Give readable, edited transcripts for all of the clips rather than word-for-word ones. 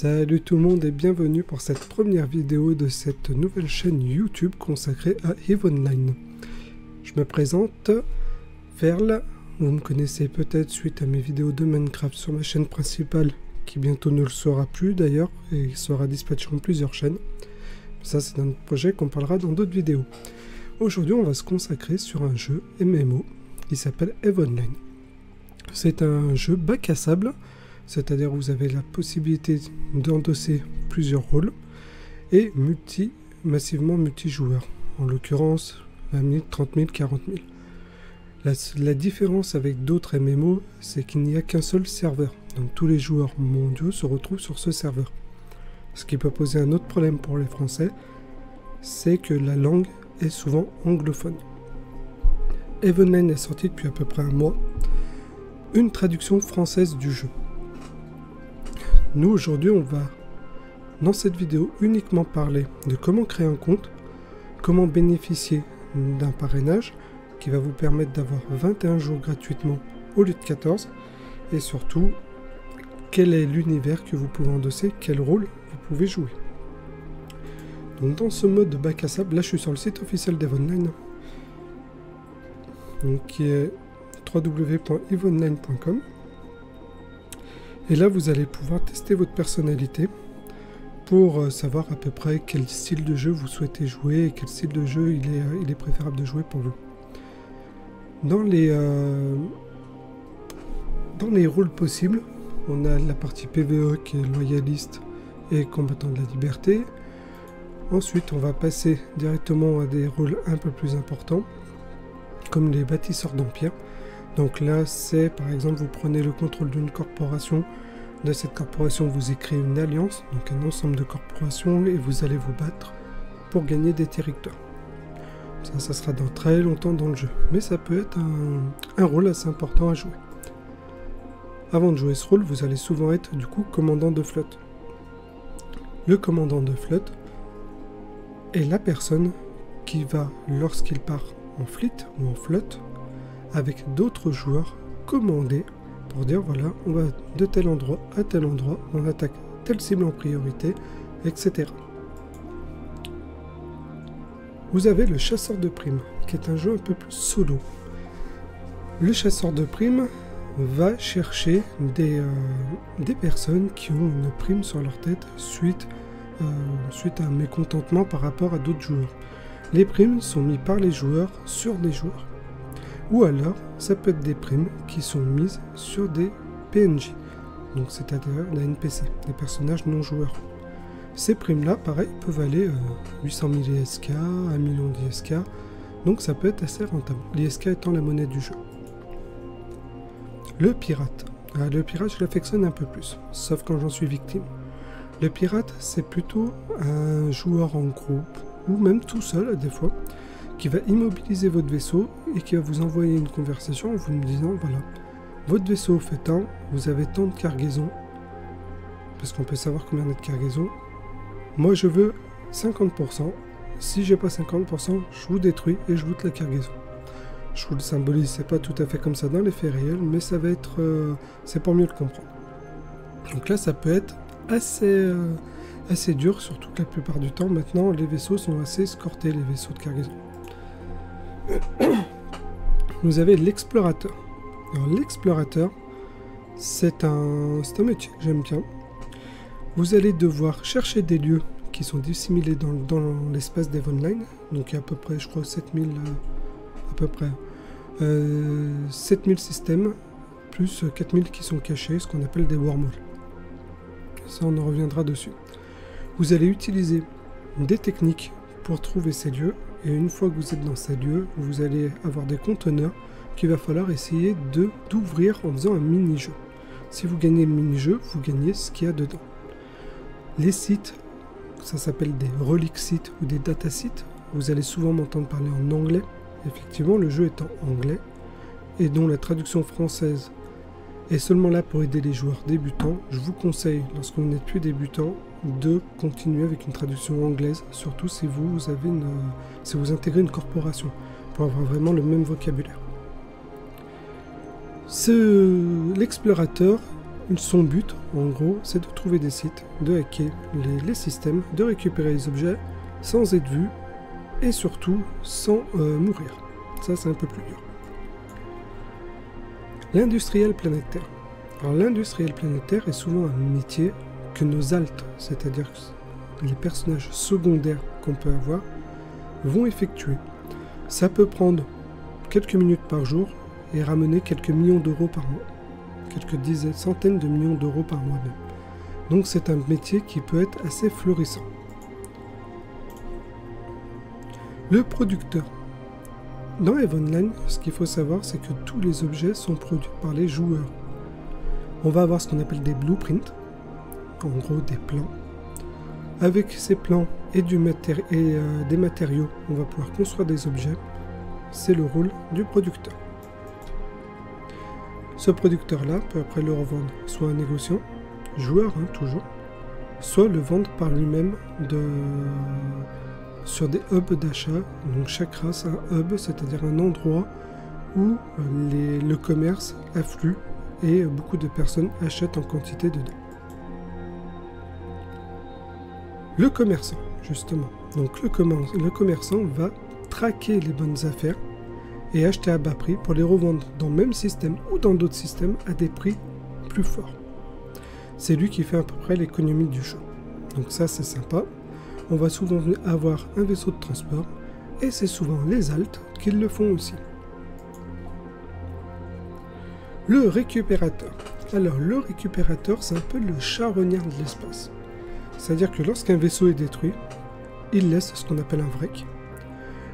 Salut tout le monde et bienvenue pour cette première vidéo de cette nouvelle chaîne YouTube consacrée à EVE Online. Je me présente, Ferl, vous me connaissez peut-être suite à mes vidéos de Minecraft sur ma chaîne principale, qui bientôt ne le sera plus d'ailleurs, et sera dispatché en plusieurs chaînes. Ça c'est un projet qu'on parlera dans d'autres vidéos. Aujourd'hui on va se consacrer sur un jeu MMO qui s'appelle EVE Online. C'est un jeu bac à sable, c'est-à-dire vous avez la possibilité d'endosser plusieurs rôles et massivement multijoueur, en l'occurrence 20 000, 30 000, 40 000. La différence avec d'autres MMO, c'est qu'il n'y a qu'un seul serveur, donc tous les joueurs mondiaux se retrouvent sur ce serveur. Ce qui peut poser un autre problème pour les Français, c'est que la langue est souvent anglophone. EVE Online est sorti depuis à peu près un mois, une traduction française du jeu. Nous aujourd'hui on va dans cette vidéo uniquement parler de comment créer un compte, comment bénéficier d'un parrainage qui va vous permettre d'avoir 21 jours gratuitement au lieu de 14 et surtout quel est l'univers que vous pouvez endosser, quel rôle vous pouvez jouer. Donc dans ce mode de bac à sable, là je suis sur le site officiel d'EVE Online, donc qui est www.eveonline.com. Et là, vous allez pouvoir tester votre personnalité pour savoir à peu près quel style de jeu vous souhaitez jouer et quel style de jeu il est préférable de jouer pour vous. Dans les rôles possibles, on a la partie PvE qui est loyaliste et combattant de la liberté. Ensuite, on va passer directement à des rôles un peu plus importants, comme les bâtisseurs d'empire. Donc là, c'est par exemple, vous prenez le contrôle d'une corporation. De cette corporation, vous y créez une alliance, donc un ensemble de corporations, et vous allez vous battre pour gagner des territoires. Ça sera dans très longtemps dans le jeu, mais ça peut être un rôle assez important à jouer. Avant de jouer ce rôle, vous allez souvent être du coup commandant de flotte. Le commandant de flotte est la personne qui va, lorsqu'il part en fleet ou en flotte, avec d'autres joueurs, commander pour dire voilà, on va de tel endroit à tel endroit, on attaque telle cible en priorité, etc. Vous avez le chasseur de primes, qui est un jeu un peu plus solo. Le chasseur de primes va chercher des personnes qui ont une prime sur leur tête suite à un mécontentement par rapport à d'autres joueurs. Les primes sont mises par les joueurs sur des joueurs. Ou alors, ça peut être des primes qui sont mises sur des PNJ, donc c'est-à-dire des NPC, des personnages non joueurs. Ces primes-là, pareil, peuvent aller 800 000 ISK, 1 million d'ISK, donc ça peut être assez rentable, l'ISK étant la monnaie du jeu. Le pirate. Le pirate, je l'affectionne un peu plus, sauf quand j'en suis victime. Le pirate, c'est plutôt un joueur en groupe, ou même tout seul, des fois, qui va immobiliser votre vaisseau et qui va vous envoyer une conversation en vous me disant voilà, votre vaisseau fait tant, vous avez tant de cargaison, parce qu'on peut savoir combien il y a de cargaison. Moi je veux 50%, si j'ai pas 50%, je vous détruis et je vous la cargaison. Je vous le symbolise, c'est pas tout à fait comme ça dans les faits réels, mais ça va être, c'est pour mieux le comprendre. Donc là ça peut être assez dur, surtout que la plupart du temps maintenant les vaisseaux sont assez escortés, les vaisseaux de cargaison. Vous avez l'explorateur. Alors l'explorateur, c'est un métier que j'aime bien. Vous allez devoir chercher des lieux qui sont disséminés dans l'espace d'EVE Online. Donc il y a à peu près, je crois, 7000 systèmes, plus 4000 qui sont cachés, ce qu'on appelle des wormholes. Ça, on en reviendra dessus. Vous allez utiliser des techniques pour trouver ces lieux. Et une fois que vous êtes dans ces lieux, vous allez avoir des conteneurs qu'il va falloir essayer d'ouvrir en faisant un mini-jeu. Si vous gagnez le mini-jeu, vous gagnez ce qu'il y a dedans. Les sites, ça s'appelle des relic sites ou des data sites. Vous allez souvent m'entendre parler en anglais. Effectivement, le jeu est en anglais et dont la traduction française est seulement là pour aider les joueurs débutants. Je vous conseille, lorsque vous n'êtes plus débutant, de continuer avec une traduction anglaise, surtout si vous intégrez une corporation, pour avoir vraiment le même vocabulaire. L'explorateur son but, en gros, c'est de trouver des sites, de hacker les systèmes, de récupérer les objets sans être vu et surtout sans mourir. Ça, c'est un peu plus dur. L'industriel planétaire. Alors, l'industriel planétaire est souvent un métier que nos altes, c'est-à-dire les personnages secondaires qu'on peut avoir, vont effectuer. Ça peut prendre quelques minutes par jour et ramener quelques millions d'euros par mois. Quelques dizaines, centaines de millions d'euros par mois même. Donc c'est un métier qui peut être assez florissant. Le producteur. Dans EVE Online, ce qu'il faut savoir, c'est que tous les objets sont produits par les joueurs. On va avoir ce qu'on appelle des blueprints, en gros des plans. Avec ces plans et des matériaux, on va pouvoir construire des objets. C'est le rôle du producteur. Ce producteur-là peut après le revendre soit un négociant, joueur toujours, soit le vendre par lui-même sur des hubs d'achat. Donc chaque race a un hub, c'est-à-dire un endroit où le commerce afflue et beaucoup de personnes achètent en quantité dedans. Le commerçant, justement. Donc le commerçant va traquer les bonnes affaires et acheter à bas prix pour les revendre dans le même système ou dans d'autres systèmes à des prix plus forts. C'est lui qui fait à peu près l'économie du show. Donc ça, c'est sympa. On va souvent avoir un vaisseau de transport et c'est souvent les altes qui le font aussi. Le récupérateur. Alors le récupérateur, c'est un peu le charognard de l'espace. C'est-à-dire que lorsqu'un vaisseau est détruit, il laisse ce qu'on appelle un wreck.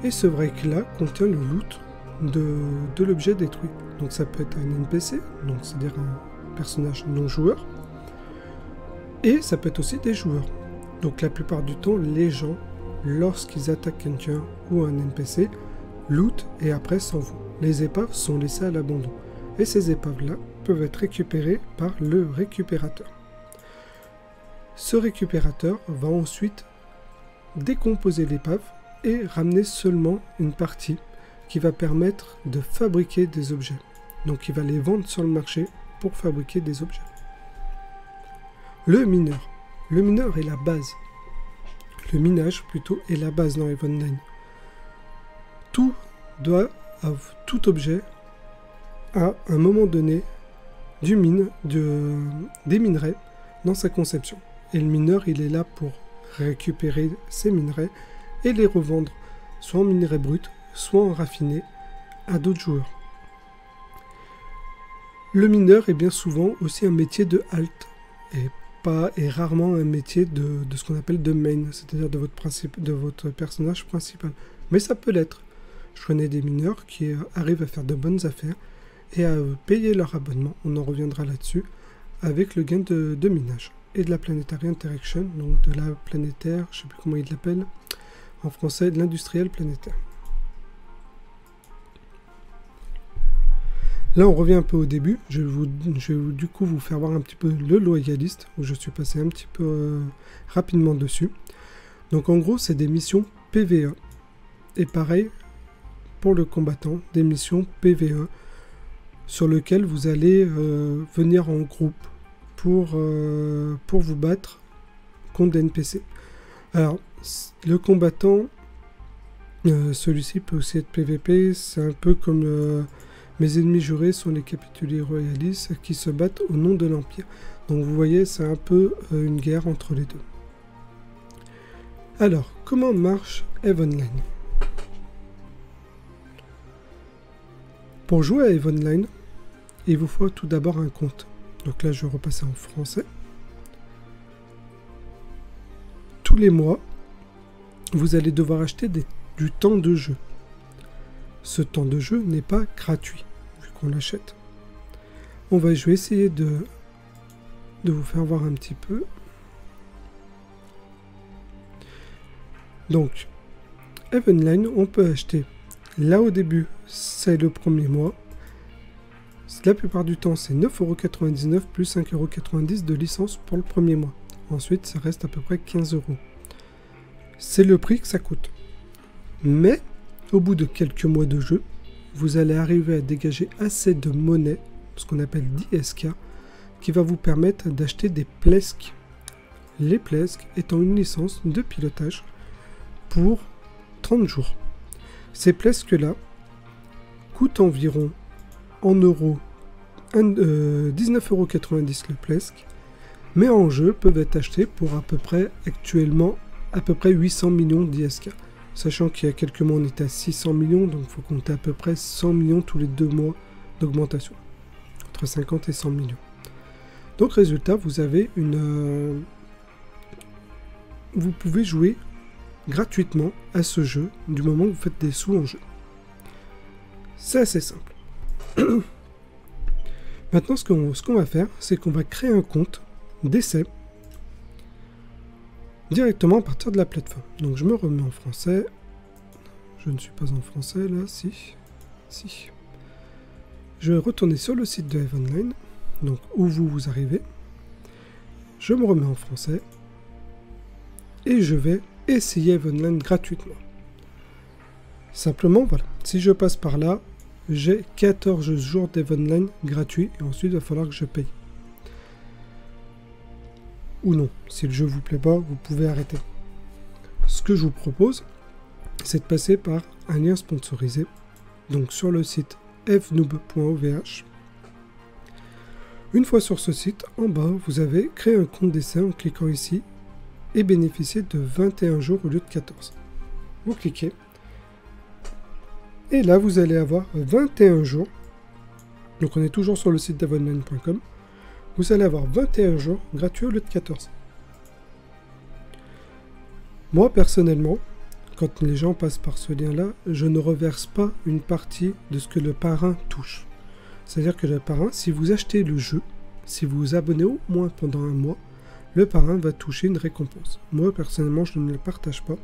Et ce wreck-là contient le loot de l'objet détruit. Donc ça peut être un NPC, donc c'est-à-dire un personnage non joueur, et ça peut être aussi des joueurs. Donc la plupart du temps, les gens, lorsqu'ils attaquent quelqu'un ou un NPC, lootent et après s'en vont. Les épaves sont laissées à l'abandon. Et ces épaves-là peuvent être récupérées par le récupérateur. Ce récupérateur va ensuite décomposer l'épave et ramener seulement une partie qui va permettre de fabriquer des objets. Donc il va les vendre sur le marché pour fabriquer des objets. Le mineur. Le mineur est la base. Le minage plutôt est la base dans EVE Online. Tout objet à un moment donné des minerais dans sa conception. Et le mineur, il est là pour récupérer ces minerais et les revendre soit en minerais bruts, soit en raffinés à d'autres joueurs. Le mineur est bien souvent aussi un métier de alt et rarement un métier de ce qu'on appelle de main, c'est-à-dire de votre personnage principal. Mais ça peut l'être. Je connais des mineurs qui arrivent à faire de bonnes affaires et à payer leur abonnement, on en reviendra là-dessus, avec le gain de minage et de la Planetary Interaction, donc de la planétaire, je ne sais plus comment ils l'appellent en français, de l'industriel planétaire. Là, on revient un peu au début. Je vais du coup vous faire voir un petit peu le loyaliste, où je suis passé un petit peu rapidement dessus. Donc en gros, c'est des missions PvE. Et pareil, pour le combattant, des missions PvE, sur lesquelles vous allez venir en groupe pour vous battre contre des NPC. Alors, le combattant, celui-ci peut aussi être PvP, c'est un peu comme... mes ennemis jurés sont les capitulés royalistes qui se battent au nom de l'Empire. Donc vous voyez, c'est un peu une guerre entre les deux. Alors, comment marche EVE Online? Pour jouer à EVE Online, il vous faut tout d'abord un compte. Donc là, je vais repasser en français. Tous les mois, vous allez devoir acheter du temps de jeu. Ce temps de jeu n'est pas gratuit, vu qu'on l'achète. Je vais essayer de vous faire voir un petit peu. Donc, EVE Online, on peut acheter. Là au début, c'est le premier mois. La plupart du temps, c'est 9,99 € plus 5,90 € de licence pour le premier mois. Ensuite, ça reste à peu près 15 €. C'est le prix que ça coûte. Mais, au bout de quelques mois de jeu, vous allez arriver à dégager assez de monnaie, ce qu'on appelle d'ISK, qui va vous permettre d'acheter des Plesk. Les Plesk étant une licence de pilotage pour 30 jours. Ces Plesk-là coûtent environ en euros 19,90 € le Plesk, mais en jeu peuvent être achetés pour à peu près actuellement à peu près 800 millions d'ISK. Sachant qu'il y a quelques mois on était à 600 millions, donc il faut compter à peu près 100 millions tous les 2 mois d'augmentation. Entre 50 et 100 millions. Donc résultat, vous avez une... vous pouvez jouer gratuitement à ce jeu du moment où vous faites des sous en jeu. C'est assez simple. Maintenant, ce qu'on va faire, c'est qu'on va créer un compte d'essai directement à partir de la plateforme. Donc je me remets en français. Je ne suis pas en français là, si. Je vais retourner sur le site de EVE Online, donc où vous arrivez. Je me remets en français et je vais essayer EVE Online gratuitement. Simplement, voilà, si je passe par là, j'ai 14 jours d'EVE Online gratuit et ensuite il va falloir que je paye. Ou non, si le jeu vous plaît pas, vous pouvez arrêter. Ce que je vous propose, c'est de passer par un lien sponsorisé, donc sur le site evenoob.ovh. Une fois sur ce site, en bas, vous avez créé un compte d'essai en cliquant ici et bénéficier de 21 jours au lieu de 14. Vous cliquez. Et là, vous allez avoir 21 jours. Donc, on est toujours sur le site d'eveonline.com. Vous allez avoir 21 jours gratuits au lieu de 14. Moi, personnellement, quand les gens passent par ce lien-là, je ne reverse pas une partie de ce que le parrain touche. C'est-à-dire que le parrain, si vous achetez le jeu, si vous vous abonnez au moins pendant un mois, le parrain va toucher une récompense. Moi, personnellement, je ne le partage pas.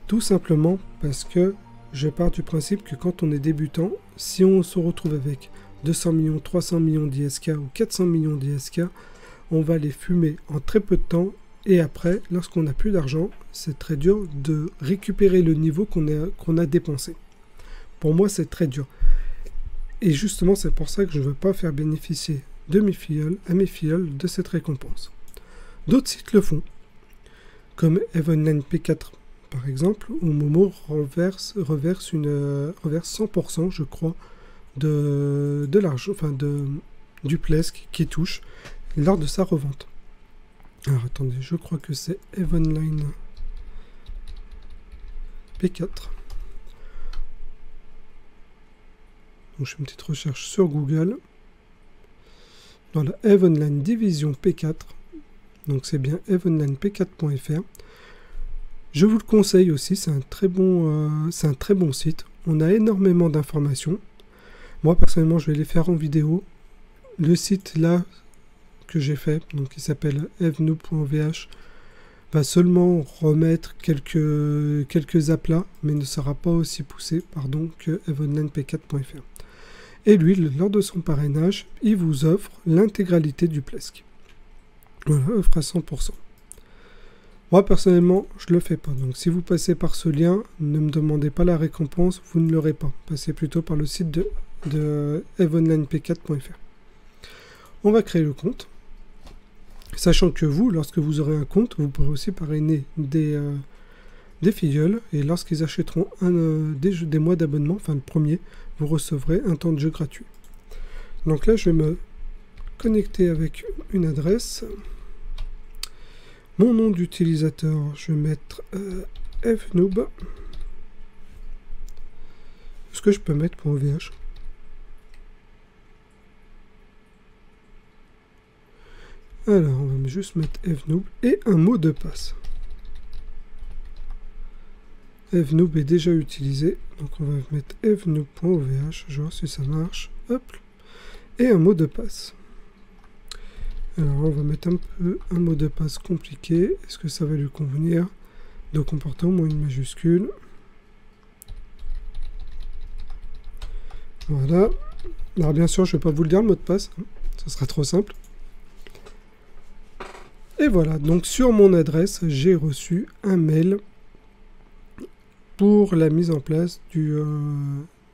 Tout simplement parce que je pars du principe que quand on est débutant, si on se retrouve avec 200 millions, 300 millions d'ISK ou 400 millions d'ISK, on va les fumer en très peu de temps. Et après, lorsqu'on n'a plus d'argent, c'est très dur de récupérer le niveau qu'on a dépensé. Pour moi, c'est très dur. Et justement, c'est pour ça que je ne veux pas faire bénéficier de mes filleuls de cette récompense. D'autres sites le font, comme EVE Online P4 par exemple, où Momo reverse 100%, je crois, de l'argent, enfin du Plesk qui touche lors de sa revente. Alors attendez, je crois que c'est EVE Online P4. Donc je fais une petite recherche sur Google. Dans la EVE Online Division P4. Donc c'est bien eveonlinep4.fr. Je vous le conseille aussi, c'est un très bon site. On a énormément d'informations. Moi personnellement, je vais les faire en vidéo. Le site là que j'ai fait, donc qui s'appelle evenoob.ovh, va seulement remettre quelques aplats, mais ne sera pas aussi poussé, que eveonlinep4.fr. Et lui, lors de son parrainage, il vous offre l'intégralité du Plesk. Voilà, offre à 100%. Moi, personnellement, je ne le fais pas. Donc, si vous passez par ce lien, ne me demandez pas la récompense, vous ne l'aurez pas. Passez plutôt par le site de eveonlinep4.fr. On va créer le compte. Sachant que vous, lorsque vous aurez un compte, vous pourrez aussi parrainer des filleuls. Et lorsqu'ils achèteront des mois d'abonnement, enfin le premier, vous recevrez un temps de jeu gratuit. Donc là, je vais me connecter avec une adresse. Mon nom d'utilisateur, je vais mettre evenoob. Est-ce que je peux mettre .ovh? Alors, on va juste mettre evenoob et un mot de passe. Evenoob est déjà utilisé, donc on va mettre evenoob.ovh, je vois si ça marche. Hop, et un mot de passe. Alors, on va mettre un mot de passe compliqué. Est-ce que ça va lui convenir? De comporter au moins une majuscule. Voilà. Alors, bien sûr, je ne vais pas vous le dire, le mot de passe. Ça sera trop simple. Et voilà. Donc, sur mon adresse, j'ai reçu un mail pour la mise en place du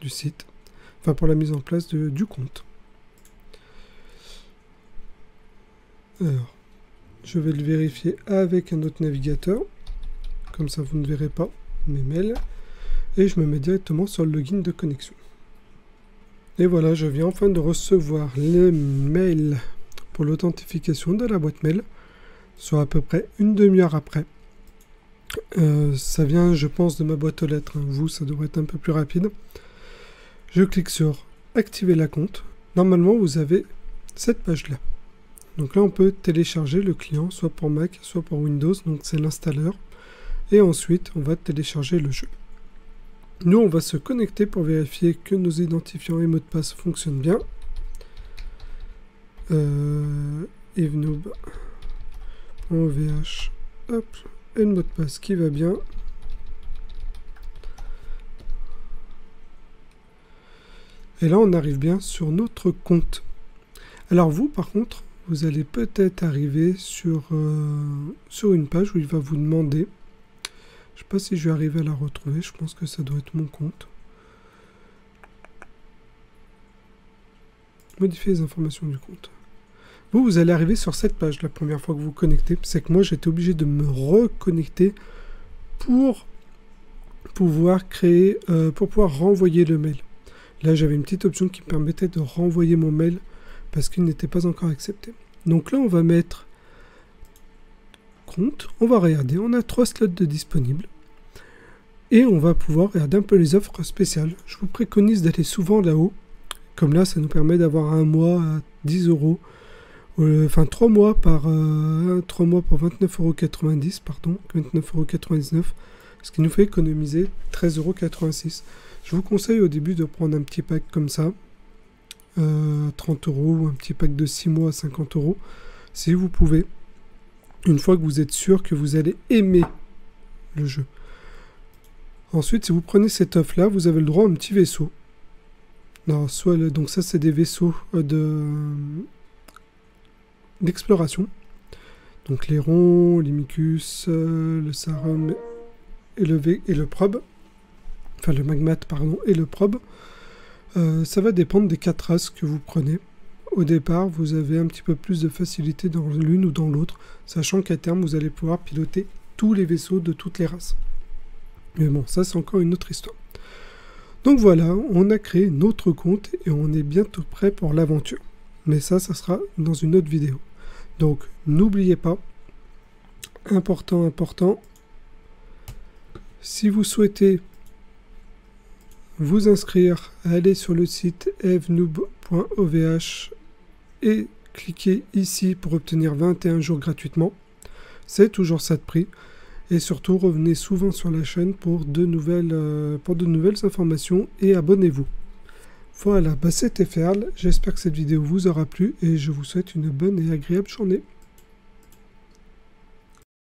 site. Enfin, pour la mise en place du compte. Alors, je vais le vérifier avec un autre navigateur. Comme ça, vous ne verrez pas mes mails. Et je me mets directement sur le login de connexion. Et voilà, je viens enfin de recevoir le mail pour l'authentification de la boîte mail. Soit à peu près une demi-heure après. Ça vient, je pense, de ma boîte aux lettres. Vous, ça devrait être un peu plus rapide. Je clique sur activer la compte. Normalement, vous avez cette page-là. Donc là, on peut télécharger le client, soit pour Mac, soit pour Windows. Donc c'est l'installeur. Et ensuite, on va télécharger le jeu. Nous, on va se connecter pour vérifier que nos identifiants et mots de passe fonctionnent bien. Evenoob. OVH, hop, et le mot de passe qui va bien. Et là, on arrive bien sur notre compte. Alors vous, par contre, vous allez peut-être arriver sur une page où il va vous demander, je ne sais pas si je vais arriver à la retrouver, je pense que ça doit être mon compte. Modifier les informations du compte. Vous allez arriver sur cette page la première fois que vous vous connectez. C'est que moi, j'étais obligé de me reconnecter pour pouvoir créer, pour pouvoir renvoyer le mail. Là, j'avais une petite option qui me permettait de renvoyer mon mail parce qu'il n'était pas encore accepté. Donc là, on va mettre compte. On va regarder. On a 3 slots de disponibles. Et on va pouvoir regarder un peu les offres spéciales. Je vous préconise d'aller souvent là-haut. Comme là, ça nous permet d'avoir un mois à 10 €. Enfin 3 mois pour 29,90 €, pardon, 29,99 €, ce qui nous fait économiser 13,86 €. Je vous conseille au début de prendre un petit pack comme ça, 30 €, ou un petit pack de 6 mois à 50 €, si vous pouvez, une fois que vous êtes sûr que vous allez aimer le jeu. Ensuite, si vous prenez cette offre là, vous avez le droit à un petit vaisseau. Alors, donc ça c'est des vaisseaux d'exploration. Donc les ronds, l'Imicus, le Sarum et le probe. Enfin le magmat, pardon, et le probe. Ça va dépendre des 4 races que vous prenez. Au départ, vous avez un petit peu plus de facilité dans l'une ou dans l'autre, sachant qu'à terme, vous allez pouvoir piloter tous les vaisseaux de toutes les races. Mais bon, ça c'est encore une autre histoire. Donc voilà, on a créé notre compte et on est bientôt prêt pour l'aventure. Mais ça sera dans une autre vidéo. Donc, n'oubliez pas, important, si vous souhaitez vous inscrire, allez sur le site evenoob.ovh et cliquez ici pour obtenir 21 jours gratuitement. C'est toujours ça de prix. Et surtout, revenez souvent sur la chaîne pour de nouvelles informations et abonnez-vous. Voilà, c'était Ferl, j'espère que cette vidéo vous aura plu et je vous souhaite une bonne et agréable journée.